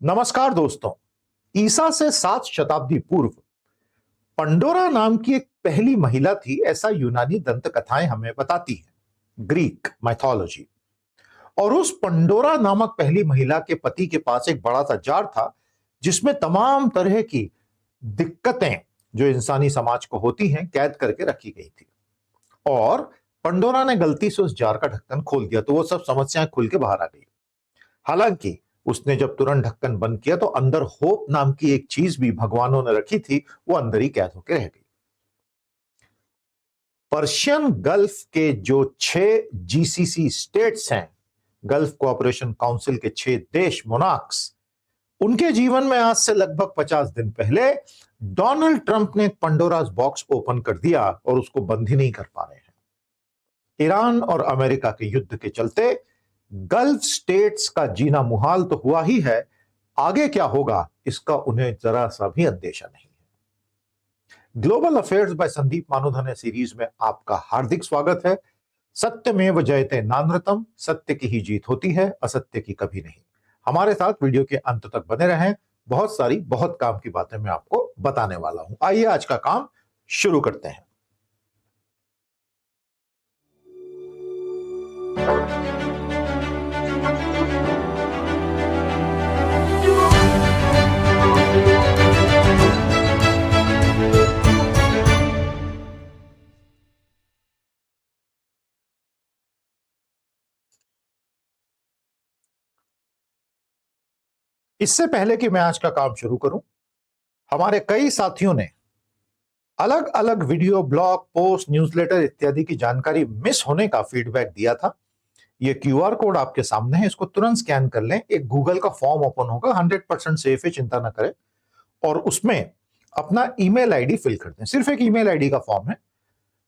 नमस्कार दोस्तों। ईसा से 7 शताब्दी पूर्व पंडोरा नाम की एक पहली महिला थी, ऐसा यूनानी दंत कथाएं हमें बताती हैं, ग्रीक माइथोलॉजी। और उस पंडोरा नामक पहली महिला के पति के पास एक बड़ा सा जार था जिसमें तमाम तरह की दिक्कतें जो इंसानी समाज को होती हैं कैद करके रखी गई थी। और पंडोरा ने गलती से उस जार का ढक्कन खोल दिया तो वो सब समस्याएं खुल के बाहर आ गई। हालांकि उसने जब तुरंत ढक्कन बंद किया तो अंदर होप नाम की एक चीज भी भगवानों ने रखी थी, वो अंदर ही कैद होकर रह गई। पर्शियन गल्फ के जो 6 जीसीसी स्टेट्स हैं, गल्फ कोऑपरेशन काउंसिल के 6 देश मोनार्क्स, उनके जीवन में आज से लगभग 50 दिन पहले डोनाल्ड ट्रंप ने एक पंडोरास बॉक्स ओपन कर दिया और उसको बंद ही नहीं कर पा रहे हैं। ईरान और अमेरिका के युद्ध के चलते गल्फ स्टेट्स का जीना मुहाल तो हुआ ही है, आगे क्या होगा इसका उन्हें जरा सा भी अंदेशा नहीं है। Global affairs by Sandeep Manodhane series में आपका हार्दिक स्वागत है। सत्यमेव जयते नानृतम, सत्य की ही जीत होती है, असत्य की कभी नहीं। हमारे साथ वीडियो के अंत तक बने रहें, बहुत सारी बहुत काम की बातें मैं आपको बताने वाला हूं। आइए आज का काम शुरू करते हैं। इससे पहले कि मैं आज का काम शुरू करूं, हमारे कई साथियों ने अलग अलग वीडियो, ब्लॉग, पोस्ट, न्यूज़लेटर इत्यादि की जानकारी मिस होने का फीडबैक दिया था। ये क्यूआर कोड आपके सामने है, इसको तुरंत स्कैन कर लें। एक गूगल का फॉर्म ओपन होगा, 100% सेफ है, चिंता ना करें। और उसमें अपना ईमेल आईडी फिल कर दें। सिर्फ एक ईमेल आईडी का फॉर्म है।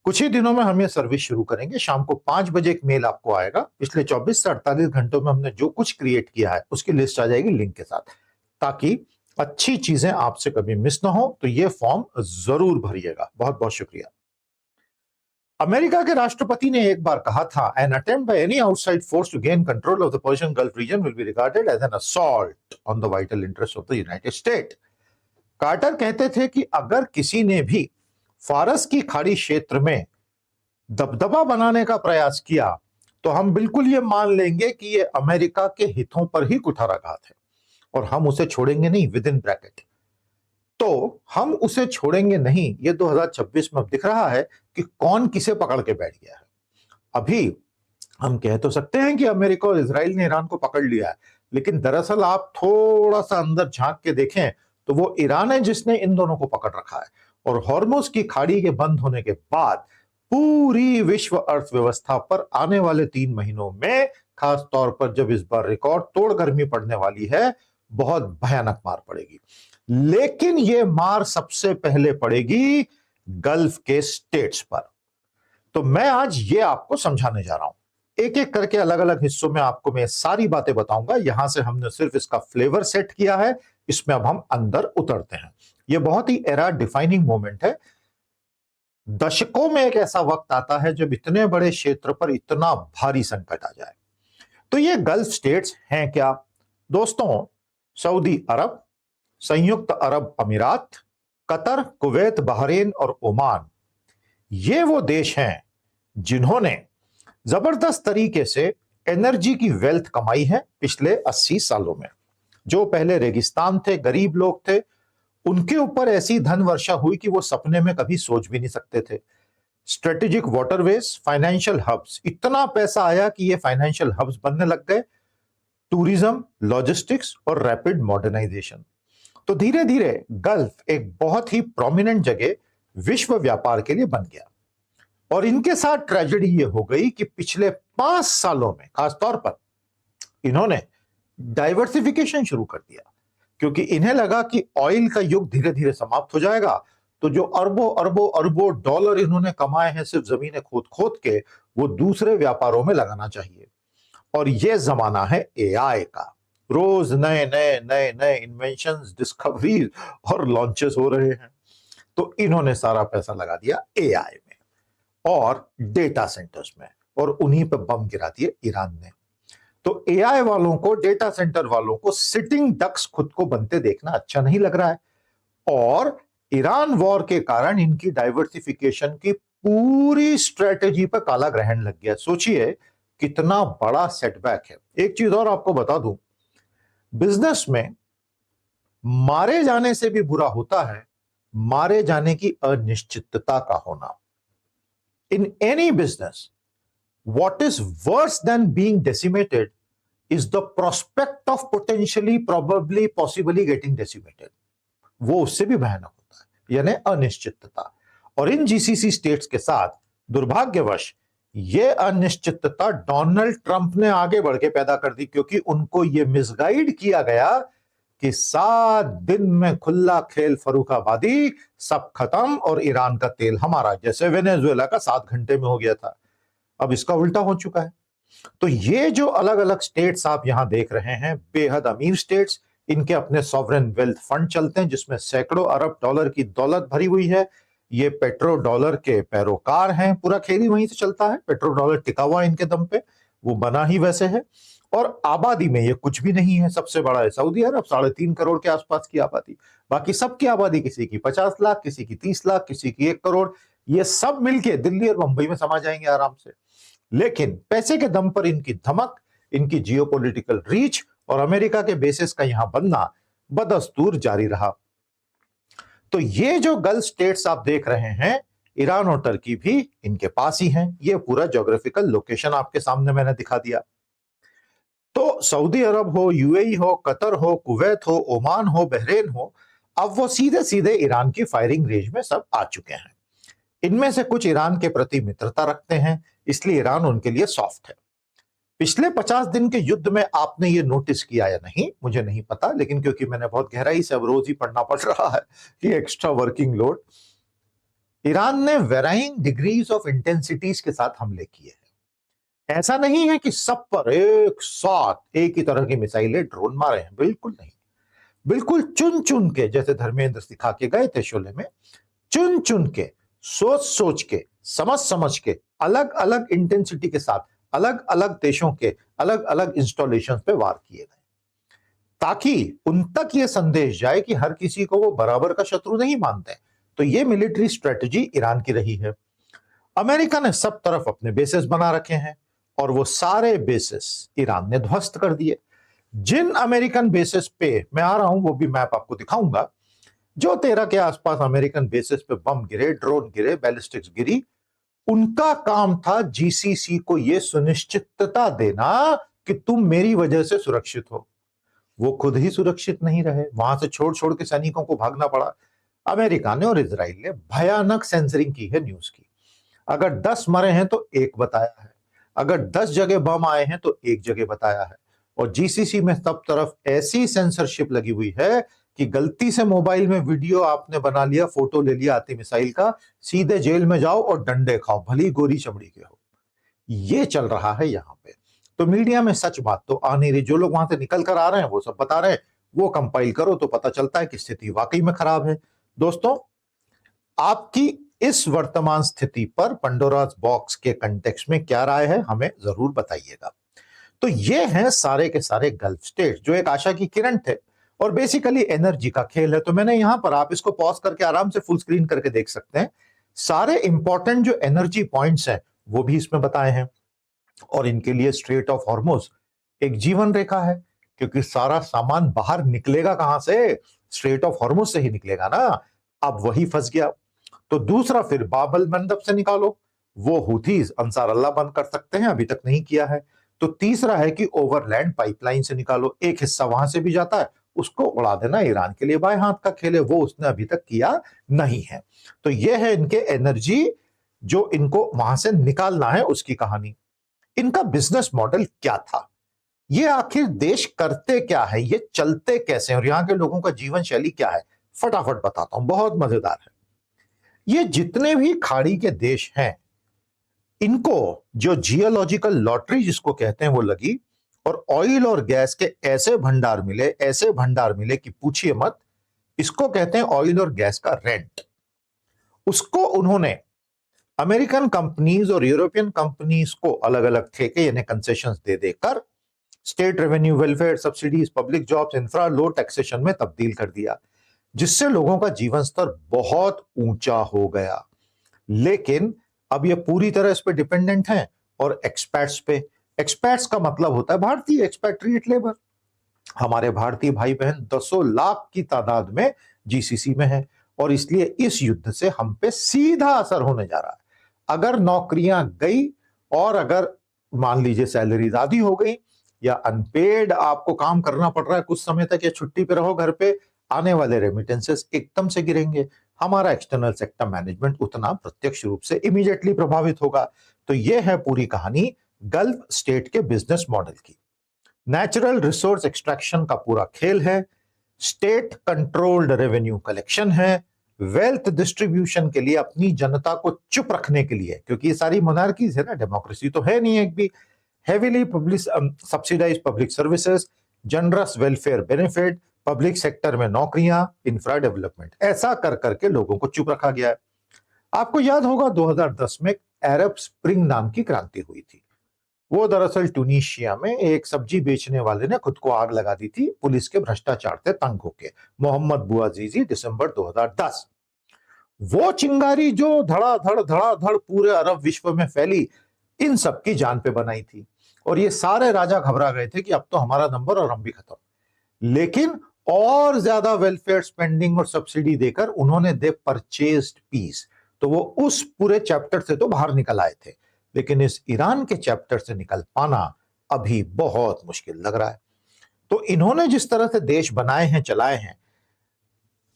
कुछ ही दिनों में हम ये सर्विस शुरू करेंगे। शाम को 5 बजे एक मेल आपको आएगा। पिछले 24 से 48 घंटों में हमने जो कुछ क्रिएट किया है उसकी लिस्ट आ जाएगी लिंक के साथ, ताकि अच्छी चीजें आपसे कभी मिस ना हो। तो ये फॉर्म जरूर भरिएगा। बहुत बहुत शुक्रिया। अमेरिका के राष्ट्रपति ने एक बार कहा था, an attempt by any outside force to gain control of the Persian Gulf region will be regarded as an assault on the vital interest of the United State. Carter कहते थे कि अगर किसी ने भी फारस की खाड़ी क्षेत्र में दबदबा बनाने का प्रयास किया तो हम बिल्कुल ये मान लेंगे कि ये अमेरिका के हितों पर ही कुठाराघात है और हम उसे छोड़ेंगे नहीं, विद इन ब्रैकेट। तो हम उसे छोड़ेंगे नहीं, ये 2026 में अब दिख रहा है कि कौन किसे पकड़ के बैठ गया है। अभी हम कह तो सकते हैं कि अमेरिका और इजराइल ने ईरान को पकड़ लिया है, लेकिन दरअसल आप थोड़ा सा अंदर झांक के देखें तो वो ईरान है जिसने इन दोनों को पकड़ रखा है। और हॉर्मुज की खाड़ी के बंद होने के बाद पूरी विश्व अर्थव्यवस्था पर आने वाले 3 महीनों में, खास तौर पर जब इस बार रिकॉर्ड तोड़ गर्मी पड़ने वाली है, बहुत भयानक मार पड़ेगी। लेकिन ये मार सबसे पहले पड़ेगी गल्फ के स्टेट्स पर। तो मैं आज ये आपको समझाने जा रहा हूं। एक एक करके अलग अलग हिस्सों में आपको मैं सारी बातें बताऊंगा। यहां से हमने सिर्फ इसका फ्लेवर सेट किया है, इसमें अब हम अंदर उतरते हैं। यह बहुत ही एरा डिफाइनिंग मोमेंट है। दशकों में एक ऐसा वक्त आता है जब इतने बड़े क्षेत्र पर इतना भारी संकट आ जाए। तो ये गल्फ स्टेट्स हैं क्या दोस्तों? सऊदी अरब, संयुक्त अरब अमीरात, कतर, कुवैत, बहरीन और ओमान, ये वो देश हैं जिन्होंने जबरदस्त तरीके से एनर्जी की वेल्थ कमाई है पिछले 80 सालों में। जो पहले रेगिस्तान थे, गरीब लोग थे, उनके ऊपर ऐसी धन वर्षा हुई कि वो सपने में कभी सोच भी नहीं सकते थे। स्ट्रेटेजिक वाटरवेज, फाइनेंशियल हब्स, इतना पैसा आया कि ये फाइनेंशियल हब्स बनने लग गए। टूरिज्म, लॉजिस्टिक्स और रैपिड मॉडर्नाइजेशन। तो धीरे धीरे गल्फ एक बहुत ही प्रोमिनेंट जगह विश्व व्यापार के लिए बन गया। और इनके साथ ट्रेजेडी ये हो गई कि पिछले 5 सालों में खासतौर पर इन्होंने डाइवर्सिफिकेशन शुरू कर दिया, क्योंकि इन्हें लगा कि ऑयल का युग धीरे धीरे समाप्त हो जाएगा। तो जो अरबों अरबों अरबों डॉलर इन्होंने कमाए हैं सिर्फ जमीनें खोद खोद के, वो दूसरे व्यापारों में लगाना चाहिए। और ये जमाना है एआई का। रोज नए नए नए नए इन्वेंशंस, डिस्कवरीज और लॉन्चेस हो रहे हैं। तो इन्होंने सारा पैसा लगा दिया एआई में और डेटा सेंटर्स में, और उन्हीं पर बम गिरा दिए ईरान ने। तो एआई वालों को, डेटा सेंटर वालों को सिटिंग डक्स खुद को बनते देखना अच्छा नहीं लग रहा है, और ईरान वॉर के कारण इनकी डाइवर्सिफिकेशन की पूरी स्ट्रेटेजी पर काला ग्रहण लग गया। सोचिए कितना बड़ा सेटबैक है। एक चीज और आपको बता दूं, बिजनेस में मारे जाने से भी बुरा होता है मारे जाने की अनिश्चितता का होना। In any business, what is worse than being decimated is the prospect of potentially, probably, possibly getting decimated. वो उससे भी भयानक होता है, यानी अनिश्चितता। और इन जीसीसी स्टेट्स के साथ दुर्भाग्यवश ये अनिश्चितता डोनाल्ड ट्रंप ने आगे बढ़ के पैदा कर दी, क्योंकि उनको ये मिसगाइड किया गया कि 7 दिन में खुला खेल फर्रुखाबादी, सब खत्म और ईरान का तेल हमारा, जैसे वेनेजुएला का 7 घंटे में हो गया था। अब इसका उल्टा हो चुका है। तो ये जो अलग अलग स्टेट्स आप यहां देख रहे हैं, बेहद अमीर स्टेट्स, इनके अपने सॉवरेन वेल्थ फंड चलते हैं जिसमें सैकड़ों अरब डॉलर की दौलत भरी हुई है। ये पेट्रो डॉलर के पैरोकार हैं, पूरा खेल ही वहीं से चलता है। पेट्रो डॉलर टिका हुआ इनके दम पे, वो बना ही वैसे है। और आबादी में ये कुछ भी नहीं है। सबसे बड़ा है सऊदी अरब, 3.5 करोड़ के आसपास की आबादी। बाकी सबकी आबादी किसी की 50 लाख, किसी की 30 लाख, किसी की 1 करोड़। ये सब मिलके दिल्ली और मुंबई में समा जाएंगे आराम से। लेकिन पैसे के दम पर इनकी धमक, इनकी जियोपॉलिटिकल रीच और अमेरिका के बेसिस का यहां बनना बदस्तूर जारी रहा। तो ये जो गल्फ स्टेट्स आप देख रहे हैं, ईरान और टर्की भी इनके पास ही हैं। ये पूरा ज्योग्राफिकल लोकेशन आपके सामने मैंने दिखा दिया। तो सऊदी अरब हो, यूएई हो, कतर हो, कुवैत हो, ओमान हो, बहरेन हो, अब वो सीधे सीधे ईरान की फायरिंग रेंज में सब आ चुके हैं। इनमें से कुछ ईरान के प्रति मित्रता रखते हैं, इसलिए ईरान उनके लिए सॉफ्ट है। पिछले 50 दिन के युद्ध में आपने ये नोटिस किया या नहीं मुझे नहीं पता, लेकिन क्योंकि मैंने बहुत गहराई से अब रोज ही पढ़ना पड़ रहा है कि एक्स्ट्रा वर्किंग लोड, ईरान ने वेराइंग डिग्रीज ऑफ इंटेंसिटीज के साथ हमले किए हैं। ऐसा नहीं है कि सब पर एक साथ एक ही तरह की मिसाइलें, ड्रोन मारे हैं, बिल्कुल नहीं। बिल्कुल चुन चुन के, जैसे धर्मेंद्र सिखा के गए थे शोले में, चुन चुन के, सोच सोच के, समझ समझ के, अलग अलग इंटेंसिटी के साथ अलग अलग देशों के अलग अलग इंस्टॉलेशन पे वार किए गए, ताकि उन तक यह संदेश जाए कि हर किसी को वो बराबर का शत्रु नहीं मानते। तो ये मिलिट्री स्ट्रेटजी ईरान की रही है। अमेरिका ने सब तरफ अपने बेसिस बना रखे हैं और वो सारे बेसिस ईरान ने ध्वस्त कर दिए। जिन अमेरिकन बेसिस पे मैं आ रहा हूं वो भी मैप आपको दिखाऊंगा, जो 13 के आसपास अमेरिकन बेसिस पे बम गिरे, ड्रोन गिरे, बैलिस्टिक्स गिरी, उनका काम था जीसीसी को यह सुनिश्चितता देना कि तुम मेरी वजह से सुरक्षित हो। वो खुद ही सुरक्षित नहीं रहे, वहां से छोड़ छोड़ के सैनिकों को भागना पड़ा। अमेरिका ने और इजराइल ने भयानक सेंसरिंग की है न्यूज की। अगर 10 मरे हैं तो एक बताया है, अगर 10 जगह बम आए हैं तो एक जगह बताया है। और जीसीसी में सब तरफ ऐसी सेंसरशिप लगी हुई है कि गलती से मोबाइल में वीडियो आपने बना लिया, फोटो ले लिया आती मिसाइल का, सीधे जेल में जाओ और डंडे खाओ, भली गोरी चमड़ी के हो। ये चल रहा है यहां पे। तो मीडिया में सच बात तो आ नहीं रही। जो लोग वहां से निकल कर आ रहे हैं वो सब बता रहे हैं, वो कंपाइल करो तो पता चलता है कि स्थिति वाकई में खराब है। दोस्तों, आपकी इस वर्तमान स्थिति पर पंडोरास बॉक्स के कंटेक्स्ट में क्या राय है, हमें जरूर बताइएगा। तो ये हैं सारे के सारे गल्फ स्टेट जो एक आशा की किरण थे और बेसिकली एनर्जी का खेल है। तो मैंने यहां पर, आप इसको पॉज करके आराम से फुल स्क्रीन करके देख सकते हैं, सारे इंपॉर्टेंट जो एनर्जी पॉइंट्स हैं वो भी इसमें बताए हैं। और इनके लिए स्ट्रेट ऑफ हॉर्मुज एक जीवन रेखा है, क्योंकि सारा सामान बाहर निकलेगा कहां से, स्ट्रेट ऑफ हॉर्मुज से ही निकलेगा ना। अब वही फंस गया। तो दूसरा, फिर बाबल मंडप से निकालो, वो हुथीज अंसार अल्लाह बंद कर सकते हैं, अभी तक नहीं किया है। तो तीसरा है कि ओवरलैंड पाइपलाइन से निकालो, एक हिस्सा वहां से भी जाता है, उसको उड़ा देना ईरान के लिए बाएं हाथ का खेल है, वो उसने अभी तक किया नहीं है। तो ये है इनके एनर्जी जो इनको वहां से निकालना है, उसकी कहानी। इनका बिजनेस मॉडल क्या था, ये आखिर देश करते क्या है, ये चलते कैसे हैं और यहां के लोगों का जीवन शैली क्या है, फटाफट बताता हूं, बहुत मजेदार है। ये जितने भी खाड़ी के देश हैं, इनको जो जियोलॉजिकल लॉटरी जिसको कहते हैं वो लगी, और ऑयल और गैस के ऐसे भंडार मिले, ऐसे भंडार मिले कि पूछिए मत। इसको कहते हैं ऑयल और गैस का रेंट। उसको उन्होंने अमेरिकन कंपनीज और यूरोपियन कंपनीज को अलग अलग ठेके यानी कंसेशंस दे देकर state revenue, welfare subsidies, public jobs, infra low taxation में तब्दील कर दिया, जिससे लोगों का जीवन स्तर बहुत ऊंचा हो गया। लेकिन अब ये पूरी तरह इस पे डिपेंडेंट हैं और एक्सपैट्स पे। एक्सपैट्स का मतलब होता है भारतीय, एक्सपैट्रिएट लेबर। हमारे भारतीय भाई बहन 10 लाख की तादाद में जीसीसी में है और इसलिए इस युद्ध से हम पे सीधा असर होने जा रहा है। अगर नौकरियां गई और अगर मान लीजिए सैलरी आधी हो गई या अनपेड आपको काम करना पड़ रहा है कुछ समय तक या छुट्टी पे रहो घर पे, आने वाले रेमिटेंसेस एकदम से गिरेंगे। हमारा एक्सटर्नल सेक्टर मैनेजमेंट उतना प्रत्यक्ष रूप से इमीडिएटली प्रभावित होगा। तो यह है पूरी कहानी गल्फ स्टेट के बिजनेस मॉडल की। नेचुरल रिसोर्स एक्सट्रैक्शन का पूरा खेल है, स्टेट कंट्रोल्ड रेवेन्यू कलेक्शन है, वेल्थ डिस्ट्रीब्यूशन के लिए अपनी जनता को चुप रखने के लिए, क्योंकि ये सारी मोनार्कीज है ना, डेमोक्रेसी तो है नहीं एक भी। Heavily public subsidize public services, generous welfare benefit, public sector में नौकरियां, इंफ्रा डेवलपमेंट, ऐसा कर करके लोगों को चुप रखा गया है। आपको याद होगा 2010 में अरब स्प्रिंग नाम की क्रांति हुई थी। वो दरअसल ट्यूनीशिया में एक सब्जी बेचने वाले ने खुद को आग लगा दी थी पुलिस के भ्रष्टाचार से तंग होके। मोहम्मद बुआजीजी, दिसंबर 2010। वो चिंगारी जो धड़ाधड़ पूरे अरब विश्व में फैली, इन सब की जान पे बनाई थी और ये सारे राजा घबरा गए थे कि अब तो हमारा नंबर और हम भी खत्म। लेकिन और ज्यादा वेलफेयर स्पेंडिंग और सब्सिडी देकर उन्होंने दे परचेज्ड पीस, तो वो उस पूरे चैप्टर से तो बाहर निकल आए थे। लेकिन इस ईरान के चैप्टर से निकल पाना अभी बहुत मुश्किल लग रहा है। तो इन्होंने जिस तरह से देश बनाए हैं, चलाए हैं,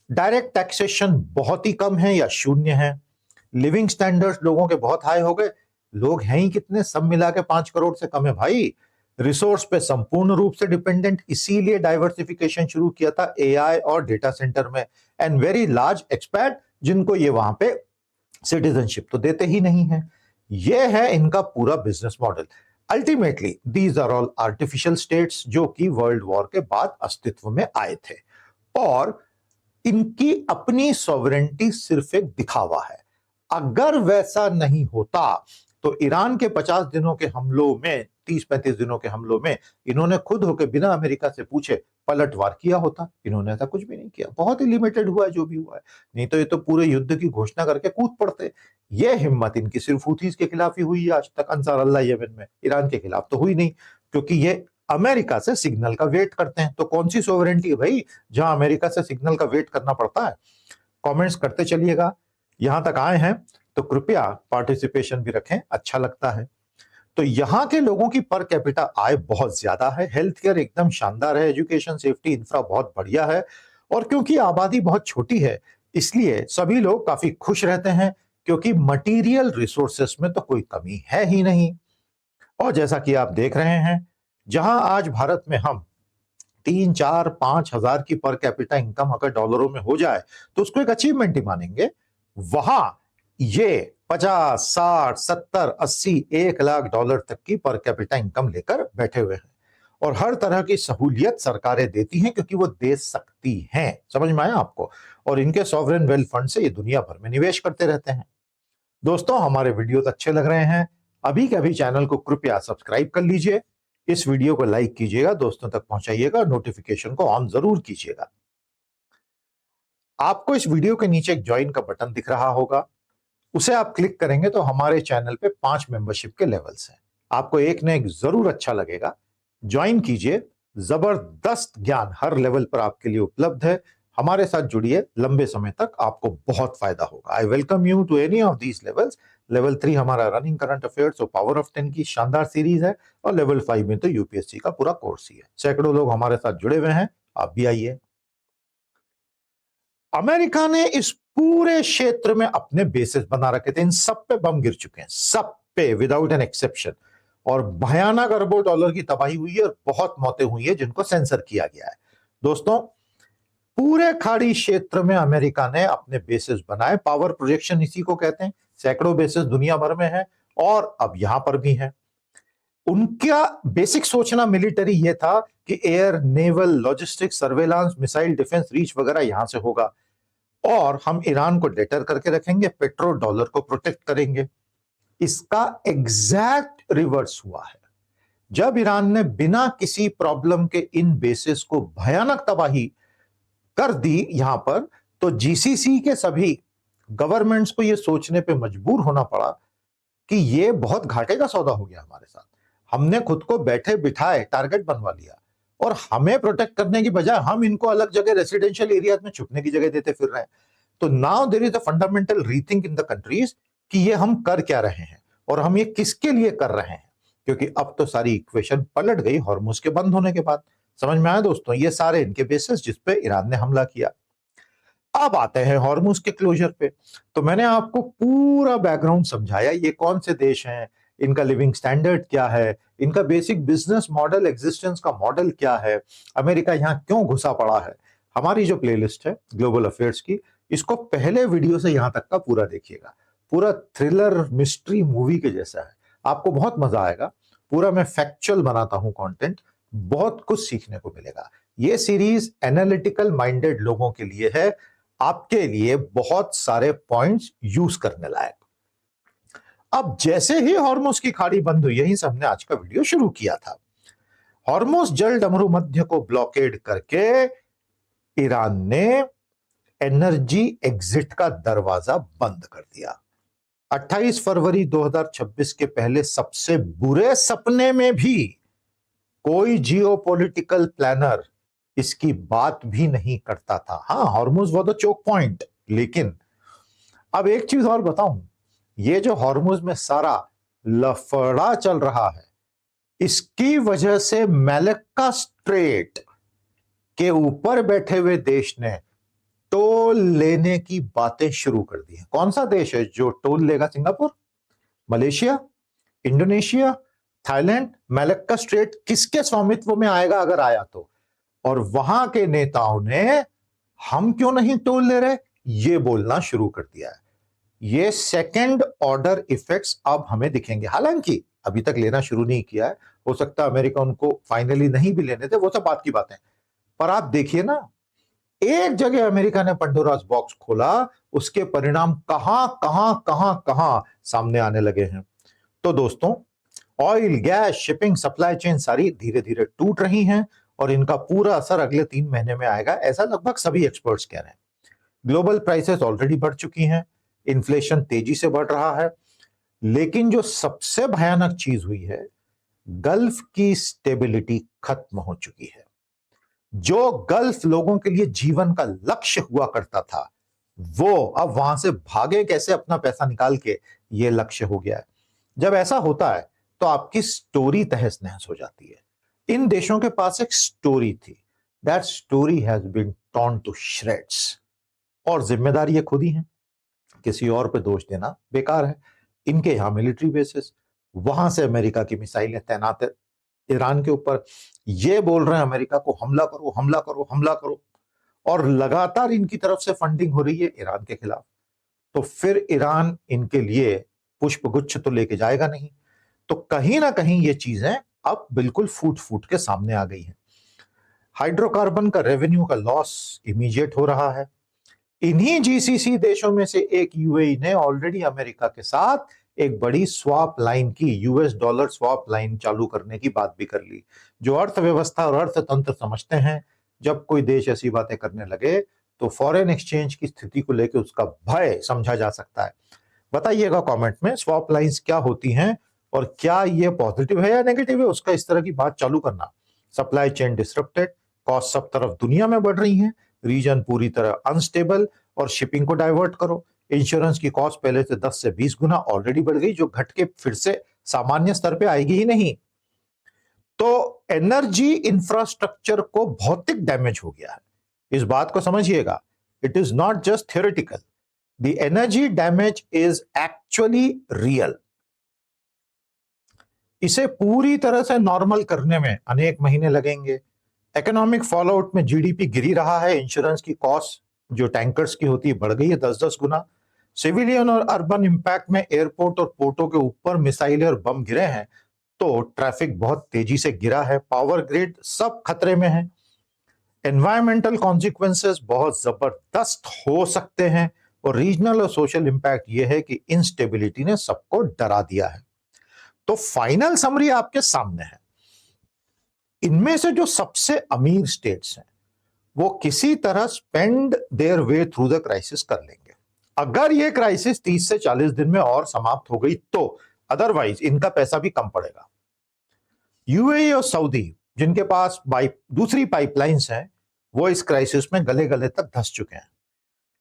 डायरेक्ट टैक्सेशन बहुत ही कम है या शून्य है, लिविंग स्टैंडर्ड्स लोगों के बहुत हाई हो गए। लोग हैं ही कितने, सब मिला के 5 करोड़ से कम है भाई। रिसोर्स पे संपूर्ण रूप से डिपेंडेंट, इसीलिए डाइवर्सिफिकेशन शुरू किया था एआई और डेटा सेंटर में। एंड वेरी लार्ज एक्सपैट, जिनको ये वहां पे सिटीजनशिप तो देते ही नहीं है। ये है इनका पूरा business model. Ultimately these are all artificial states जो कि वर्ल्ड वॉर के बाद अस्तित्व में आए थे और इनकी अपनी सॉवरेंटी सिर्फ एक दिखावा है। अगर वैसा नहीं होता तो ईरान के 50 दिनों के हमलों में, 30-35 दिनों के हमलों में इन्होंने खुद होकर बिना अमेरिका से पूछे पलटवार किया होता। इन्होंने ऐसा कुछ भी नहीं किया, बहुत ही लिमिटेड हुआ है जो भी हुआ है। नहीं तो ये तो पूरे युद्ध की घोषणा करके कूद पड़ते। ये हिम्मत इनकी सिर्फ हूथीज के खिलाफ ही हुई है आज तक, अंसार अल्लाह यमन में, ईरान के खिलाफ तो हुई नहीं, क्योंकि ये अमेरिका से सिग्नल का वेट करते हैं। तो कौन सी सोवरेंटी है भाई जहां अमेरिका से सिग्नल का वेट करना पड़ता है? कमेंट्स करते चलिएगा। यहां तक आए हैं तो कृपया पार्टिसिपेशन भी रखें, अच्छा लगता है। तो यहां के लोगों की पर कैपिटा आय बहुत ज्यादा है, हेल्थ केयर एकदम शानदार है, एजुकेशन सेफ्टी इंफ्रा बहुत बढ़िया है और क्योंकि आबादी बहुत छोटी है इसलिए सभी लोग काफी खुश रहते हैं, क्योंकि मटेरियल रिसोर्सेस में तो कोई कमी है ही नहीं। और जैसा कि आप देख रहे हैं, जहां आज भारत में हम 3-4-5 हजार की पर कैपिटा इनकम अगर डॉलरों में हो जाए तो उसको एक अचीवमेंट ही मानेंगे, वहां ये 50, 60, 70, 80, 1 लाख डॉलर तक की पर कैपिटा इनकम लेकर बैठे हुए हैं और हर तरह की सहूलियत सरकारें देती हैं क्योंकि वो दे सकती हैं। समझ में आया आपको? और इनके सॉवरेन वेल्थ फंड से ये दुनिया भर में निवेश करते रहते हैं। दोस्तों, हमारे वीडियोस अच्छे लग रहे हैं, अभी के अभी चैनल को कृपया सब्सक्राइब कर लीजिए, इस वीडियो को लाइक कीजिएगा, दोस्तों तक पहुंचाइएगा, नोटिफिकेशन को ऑन जरूर कीजिएगा। आपको इस वीडियो के नीचे एक ज्वाइन का बटन दिख रहा होगा, उसे आप क्लिक करेंगे तो हमारे चैनल पे 5 मेंबरशिप के लेवल्स हैं। आपको एक न एक जरूर अच्छा लगेगा, ज्वाइन कीजिए। जबरदस्त ज्ञान हर लेवल पर आपके लिए उपलब्ध है, हमारे साथ जुड़िए, लंबे समय तक आपको बहुत फायदा होगा। I welcome you to any of these levels. Level 3 हमारा रनिंग करंट अफेयर्स और पावर ऑफ 10 की शानदार सीरीज है और लेवल 5 में तो यूपीएससी का पूरा कोर्स ही है। सैकड़ों लोग हमारे साथ जुड़े हुए हैं, आप भी आइए। अमेरिका ने इस पूरे क्षेत्र में अपने बेसेस बना रखे थे, इन सब पे बम गिर चुके हैं, सब पे विदाउट एन एक्सेप्शन, और भयानक अरबों डॉलर की तबाही हुई है और बहुत मौतें हुई है जिनको सेंसर किया गया है। दोस्तों, पूरे खाड़ी क्षेत्र में अमेरिका ने अपने बेसेस बनाए, पावर प्रोजेक्शन इसी को कहते हैं। सैकड़ों बेसेस दुनिया भर में है और अब यहां पर भी है। उनका बेसिक सोचना मिलिट्री ये था कि air, naval, logistics, surveillance, missile defence, reach वगैरह यहां से होगा और हम ईरान को डेटर करके रखेंगे, पेट्रो डॉलर को प्रोटेक्ट करेंगे। इसका एग्जैक्ट रिवर्स हुआ है। जब ईरान ने बिना किसी प्रॉब्लम के इन बेसिस को भयानक तबाही कर दी यहां पर, तो जीसीसी के सभी गवर्नमेंट्स को यह सोचने पे मजबूर होना पड़ा कि ये बहुत घाटे का सौदा हो गया हमारे साथ। हमने खुद को बैठे बिठाए टारगेट बनवा लिया और हमें प्रोटेक्ट करने की बजाय हम इनको अलग जगह रेसिडेंशियल एरियाज में छुपने की जगह देते फिर रहे हैं। तो now there is a fundamental rethink in the countries कि ये हम कर क्या रहे हैं और हम ये किसके लिए कर रहे हैं, क्योंकि अब तो सारी इक्वेशन पलट गई हॉर्मुज के बंद होने के बाद। समझ में आया दोस्तों, ये सारे इनके बेसिस जिस पे ईरान ने हमला किया। अब आते हैं हॉर्मुज के क्लोजर पे। तो मैंने आपको पूरा बैकग्राउंड समझाया, ये कौन से देश हैं, इनका लिविंग स्टैंडर्ड क्या है, इनका बेसिक बिजनेस मॉडल, एग्जिस्टेंस का मॉडल क्या है, अमेरिका यहां क्यों घुसा पड़ा है। हमारी जो प्लेलिस्ट है ग्लोबल अफेयर्स की, इसको पहले वीडियो से यहां तक का पूरा देखिएगा। पूरा थ्रिलर मिस्ट्री मूवी के जैसा है, आपको बहुत मजा आएगा। पूरा मैं फैक्चुअल बनाता हूं कंटेंट, बहुत कुछ सीखने को मिलेगा। ये सीरीज एनालिटिकल माइंडेड लोगों के लिए है, आपके लिए बहुत सारे पॉइंट्स यूज करने लायक। अब जैसे ही हॉर्मुज की खाड़ी बंद हुई, यहीं से हमने आज का वीडियो शुरू किया था। हॉर्मुज जल डमरू मध्य को ब्लॉकेड करके ईरान ने एनर्जी एग्जिट का दरवाजा बंद कर दिया। 28 फरवरी 2026 के पहले सबसे बुरे सपने में भी कोई जियोपॉलिटिकल प्लानर इसकी बात भी नहीं करता था। हाँ, Hormuz was the choke point. लेकिन अब एक चीज और बताऊं, ये जो हॉर्मुज में सारा लफड़ा चल रहा है, इसकी वजह से मलक्का स्ट्रेट के ऊपर बैठे हुए देश ने टोल लेने की बातें शुरू कर दी हैं। कौन सा देश है जो टोल लेगा? Singapore, Malaysia, Indonesia, Thailand. Malacca strait किसके स्वामित्व में आएगा अगर आया तो? और वहां के नेताओं ने हम क्यों नहीं टोल ले रहे, ये बोलना शुरू कर दिया है। ये सेकंड ऑर्डर इफेक्ट्स अब हमें दिखेंगे। हालांकि अभी तक लेना शुरू नहीं किया है, हो सकता है अमेरिका उनको फाइनली नहीं भी लेने थे, वो सब बात की बातें। पर आप देखिए ना, एक जगह अमेरिका ने पंडोरास बॉक्स खोला, उसके परिणाम कहां कहां कहां कहां सामने आने लगे हैं। तो दोस्तों, oil, gas, shipping, supply chain सारी धीरे धीरे टूट रही हैं और इनका पूरा असर अगले 3 महीने में आएगा, ऐसा लगभग सभी एक्सपर्ट्स कह रहे हैं। ग्लोबल प्राइसेस ऑलरेडी बढ़ चुकी हैं, इन्फ्लेशन तेजी से बढ़ रहा है, लेकिन जो सबसे भयानक चीज हुई है, गल्फ की स्टेबिलिटी खत्म हो चुकी है। जो गल्फ लोगों के लिए जीवन का लक्ष्य हुआ करता था, वो अब वहां से भागे कैसे अपना पैसा निकाल के, ये लक्ष्य हो गया है। जब ऐसा होता है तो आपकी स्टोरी तहस नहस हो जाती है। इन देशों के पास एक स्टोरी थी, that story has been torn to shreds. और जिम्मेदारी ये खुद ही है, किसी और पे दोष देना बेकार है। इनके यहां मिलिट्री बेसिस, वहां से अमेरिका की मिसाइलें तैनात है ईरान के ऊपर, ये बोल रहे हैं अमेरिका को हमला करो हमला करो हमला करो, और लगातार इनकी तरफ से फंडिंग हो रही है ईरान के खिलाफ। तो फिर ईरान इनके लिए पुष्प गुच्छ तो लेके जाएगा नहीं। तो कहीं ना कहीं ये चीजें अब बिल्कुल फूट फूट के सामने आ गई हैं। हाइड्रोकार्बन का रेवेन्यू का लॉस इमीडिएट हो रहा है। इन्हीं जीसीसी देशों में से एक यूएई ने ऑलरेडी अमेरिका के साथ एक बड़ी स्वैप लाइन की, यूएस डॉलर स्वैप लाइन चालू करने की बात भी कर ली। जो अर्थव्यवस्था और अर्थतंत्र समझते हैं, जब कोई देश ऐसी बातें करने लगे तो फॉरेन एक्सचेंज की स्थिति को लेकर उसका भय समझा जा सकता है। बताइएगा कमेंट में स्वैप लाइंस क्या होती हैं और क्या ये पॉजिटिव है या नेगेटिव है उसका इस तरह की बात चालू करना। सप्लाई चेन डिसरप्टेड, कॉस्ट सब तरफ दुनिया में बढ़ रही हैं, रीजन पूरी तरह अनस्टेबल, और शिपिंग को डाइवर्ट करो। इंश्योरेंस की कॉस्ट पहले से 10 से 20 गुना ऑलरेडी बढ़ गई, जो घट के फिर से सामान्य स्तर पे आएगी ही नहीं। तो एनर्जी इंफ्रास्ट्रक्चर को भौतिक डैमेज हो गया है, इस बात को समझिएगा। It is not just theoretical, the energy damage is actually real. इसे पूरी तरह से नॉर्मल करने में अनेक महीने लगेंगे। इकोनॉमिक फॉलोआउट में जीडीपी गिरी रहा है, इंश्योरेंस की कॉस्ट जो टैंकर्स की होती है बढ़ गई है 10-10 गुना। सिविलियन और अर्बन इंपैक्ट में एयरपोर्ट और पोर्टों के ऊपर मिसाइलें और बम गिरे हैं, तो ट्रैफिक बहुत तेजी से गिरा है, पावर ग्रिड सब खतरे में है। एनवायरमेंटल कॉन्सिक्वेंसेस बहुत जबरदस्त हो सकते हैं, और रीजनल और सोशल इंपैक्ट यह है कि इंस्टेबिलिटी ने सबको डरा दिया है। तो फाइनल समरी आपके सामने है। इनमें से जो सबसे अमीर स्टेट्स हैं वो किसी तरह spend their way through the crisis कर लेंगे। अगर ये क्राइसिस 30 से 40 दिन में और समाप्त हो गई तो, अदरवाइज इनका पैसा भी कम पड़ेगा। यूएई और सऊदी जिनके पास दूसरी पाइपलाइंस हैं वो इस क्राइसिस में गले गले तक धंस चुके हैं।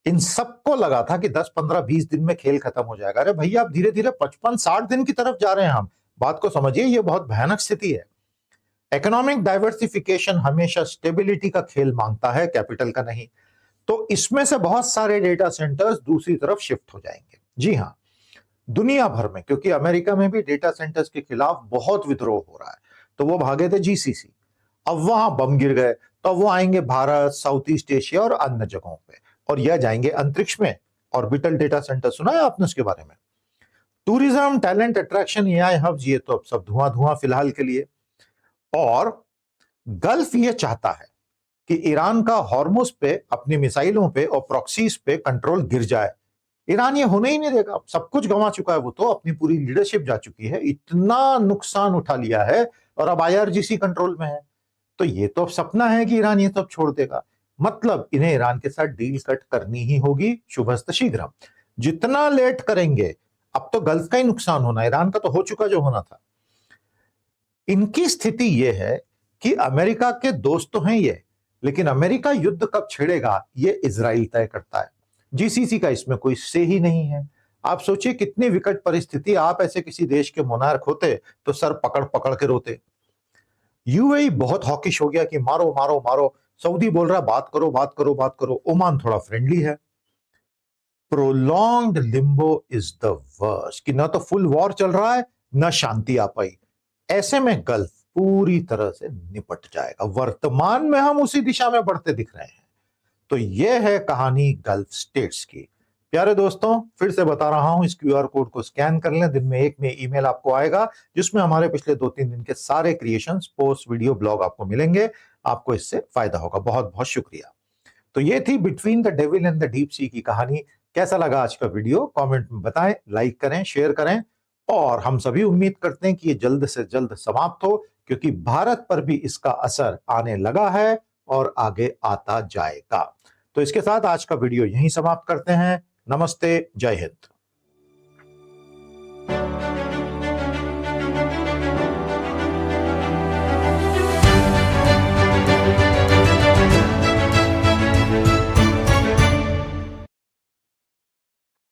इन सबको लगा था कि 10, 15, 20 दिन में खेल खत्म हो जाएगा। अरे भैया आप धीरे धीरे 55, 60 दिन की तरफ जा रहे हैं। हम बात को समझिए, ये बहुत भयानक स्थिति है। इकोनॉमिक डाइवर्सिफिकेशन हमेशा स्टेबिलिटी का खेल मांगता है, कैपिटल का नहीं। तो इसमें से बहुत सारे डेटा सेंटर्स दूसरी तरफ शिफ्ट हो जाएंगे। जी हां, दुनिया भर में, क्योंकि अमेरिका में भी डेटा सेंटर्स के खिलाफ बहुत विद्रोह हो रहा है, तो वो भागे थे जीसीसी। अब वहां बम गिर गए तो वो आएंगे भारत, साउथ ईस्ट एशिया और अन्य जगहों पे, और यह जाएंगे अंतरिक्ष में। ऑर्बिटल डेटा सेंटर सुना है आपने उसके बारे में? Tourism, talent attraction, AI hubs, ये तो अब सब धुआं धुआं फिलहाल के लिए। और गल्फ ये चाहता है कि ईरान का हॉर्मुज पे अपनी मिसाइलों पे और प्रॉक्सीज पे कंट्रोल गिर जाए। ईरान ये होने ही नहीं देगा। सब कुछ गंवा चुका है, वो तो अपनी पूरी लीडरशिप जा चुकी है, इतना नुकसान उठा लिया है, और अब आईआरजीसी कंट्रोल में है। तो ये तो अब सपना है कि ईरान ये सब छोड़ देगा। मतलब इन्हें ईरान के साथ डील कट करनी ही होगी, शुभस्त शीघ्रम। जितना लेट करेंगे, अब तो गल्फ का ही नुकसान होना, ईरान का तो हो चुका जो होना था। इनकी स्थिति यह है कि अमेरिका के दोस्त तो हैं ये, लेकिन अमेरिका युद्ध कब छेड़ेगा ये इजराइल तय करता है। जीसीसी का इसमें कोई से ही नहीं है। आप सोचिए कितनी विकट परिस्थिति, आप ऐसे किसी देश के मोनार्क होते तो सर पकड़ पकड़ के रोते। यूएई बहुत हॉकिश हो गया कि मारो मारो मारो। सऊदी बोल रहा बात करो बात करो बात करो। ओमान थोड़ा फ्रेंडली है। Prolonged Limbo is the worst, कि ना तो फुल वॉर चल रहा है ना शांति आ पाई। ऐसे में गल्फ पूरी तरह से निपट जाएगा। वर्तमान में हम उसी दिशा में बढ़ते दिख रहे हैं। तो यह है कहानी गल्फ स्टेट्स की। प्यारे दोस्तों, फिर से बता रहा हूं, इस क्यूआर कोड को स्कैन कर लें। दिन में एक में ईमेल आपको आएगा जिसमें हमारे पिछले 2-3 दिन के सारे क्रिएशंस, पोस्ट, वीडियो, ब्लॉग आपको मिलेंगे। आपको इससे फायदा होगा। बहुत बहुत शुक्रिया। तो ये थी between the devil and the deep sea की कहानी। कैसा लगा आज का वीडियो कमेंट में बताएं, लाइक करें, शेयर करें, और हम सभी उम्मीद करते हैं कि ये जल्द से जल्द समाप्त हो, क्योंकि भारत पर भी इसका असर आने लगा है और आगे आता जाएगा। तो इसके साथ आज का वीडियो यहीं समाप्त करते हैं। नमस्ते, जय हिंद।